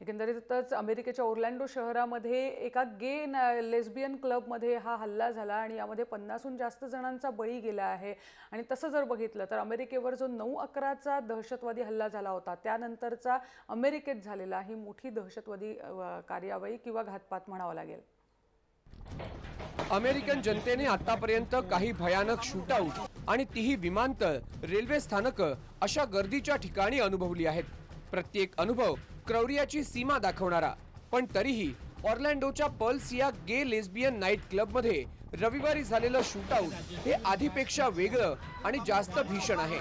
एकंदरीतच अमेरिकेच्या ओरलँडो शहरामध्ये एका लेस्बियन क्लबमध्ये हा हल्ला झाला आणि यामध्ये 50हून जास्त जणांचा बळी गेला आहे। आणि तसं जर बघितलं तर अमेरिकेवर जो 9/11चा दहशतवादी हल्ला झाला होता त्यानंतरचा अमेरिकेत झालेला ही मोठी दहशतवादी कार्यवाही किंवा घातपात म्हणावा लागेल। अमेरिकन जनतेने आतापर्यंत काही भयानक शूटआउट आणि तीही विमानतळ, रेल्वे स्थानक अशा गर्दीच्या ठिकाणी अनुभवली आहेत। प्रत्येक अनुभव क्रौर्याची सीमा दाखवणारा, पण तरीही ऑर्लँडोच्या पल्स या लेस्बियन नाईट क्लबमध्ये रविवारी झालेलं शूटआउट हे आधीपेक्षा वेगळं आणि जास्त भीषण आहे।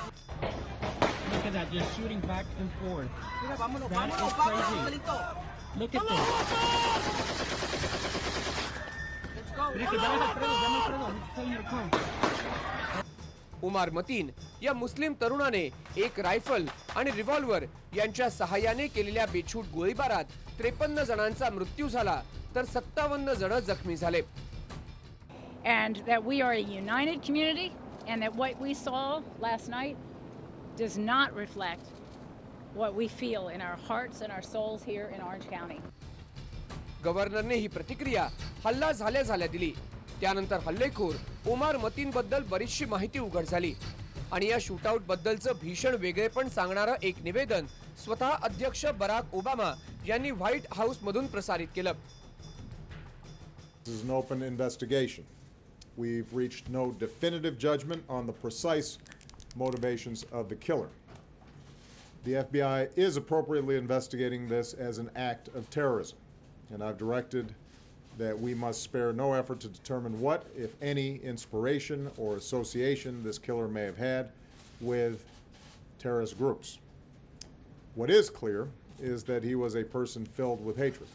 उमार मतीन या मुस्लिम तरुणाने एक रायफल आणि रिव्हॉल्वर यांच्या सहाय्याने केलेल्या बेछूट गोळीबारात 53 जणांचा मृत्यू झाला तर 57 जण जखमी झाले। And that we are a united community and that what we saw last night does not reflect what we feel in our hearts and our souls here in Orange County. गव्हर्नरने ही प्रतिक्रिया हल्ला झाल्या दिली। त्यानंतर हल्लेखोर उमार मतीन बद्दल बरीचशी माहिती उघड झाली आणि या शूटआउट बद्दलचं भीषण वेगळेपण सांगणारं एक निवेदन स्वतः अध्यक्ष बराक ओबामा यांनी व्हाईट हाऊस मधून प्रसारित केलं। This is an open investigation. We've reached no definitive judgment on the precise motivations of the killer. The FBI is appropriately investigating this as an act of terrorism, and I've directed that we must spare no effort to determine what, if any, inspiration or association this killer may have had with terrorist groups. What is clear is that he was a person filled with hatred.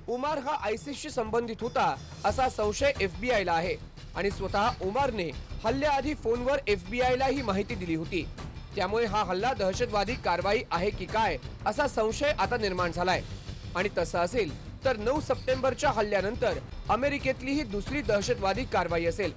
उमार हा आयसिसशी संबंधित होता असा संशय एफबीआयला आहे आणि स्वतः उमारने हल्ल्याआधी फोनवर एफबीआयला ही माहिती दिली होती। त्यामुळे हा हल्ला दहशतवादी कारवाई आहे की काय असा संशय आता निर्माण झालाय आणि तसं असेल तर 9 सप्टेंबरच्या हल्ल्यानंतर अमेरिकेतली ही दुसरी दहशतवादी कारवाई असेल।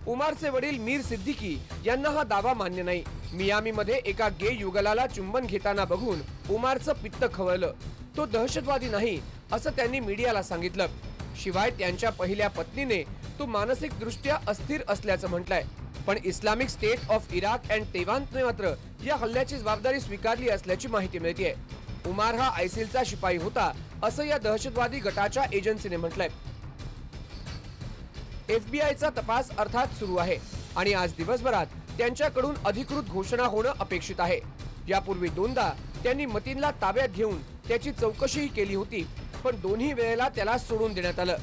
उमारचे वडील मीर सिद्दीकी यांना हा दावा मान्य नाही। मियामीमध्ये एका युगलाला चुंबन घेताना बघून उमारचं पित्त खवळलं। तो दहशतवादी नाही असं त्यांनी मीडियाला सांगितलं। शिवाय त्यांच्या पहिल्या पत्नीने तो मानसिकदृष्ट्या अस्थिर असल्याचं म्हटलंय। पण Islamic State of Iraq and तेवानने मात्र या हल्ल्याची जबाबदारी स्वीकारली असल्याची माहिती मिळतेय। उमार हा आयसिलचा शिपाई होता असं या दहशतवादी गटाच्या एजन्सीने म्हटलंय। एफबीआयचा तपास अर्थात सुरू आहे आणि आज दिवसभरात त्यांच्याकडून अधिकृत घोषणा होणं अपेक्षित आहे। यापूर्वी दोनदा त्यांनी मतीनला ताब्यात घेऊन त्याची चौकशीही केली होती, पण दोन्ही वेळेला त्याला सोडून देण्यात आलं।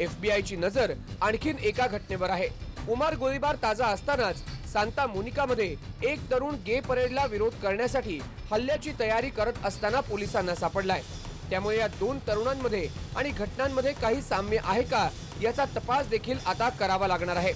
एफबीआयची नजर आणखीन एका घटनेवर आहे। उमार गोळीबार ताजा असतानाच सांता मोनिकामध्ये एक तरुण परेडला विरोध करण्यासाठी हल्ल्याची तयारी करत असताना पोलिसांना सापडलाय। त्यामुळे या दोन तरुणांमध्ये आणि घटनांमध्ये काही साम्य आहे का याचा तपास देखील आता करावा लागणार आहे।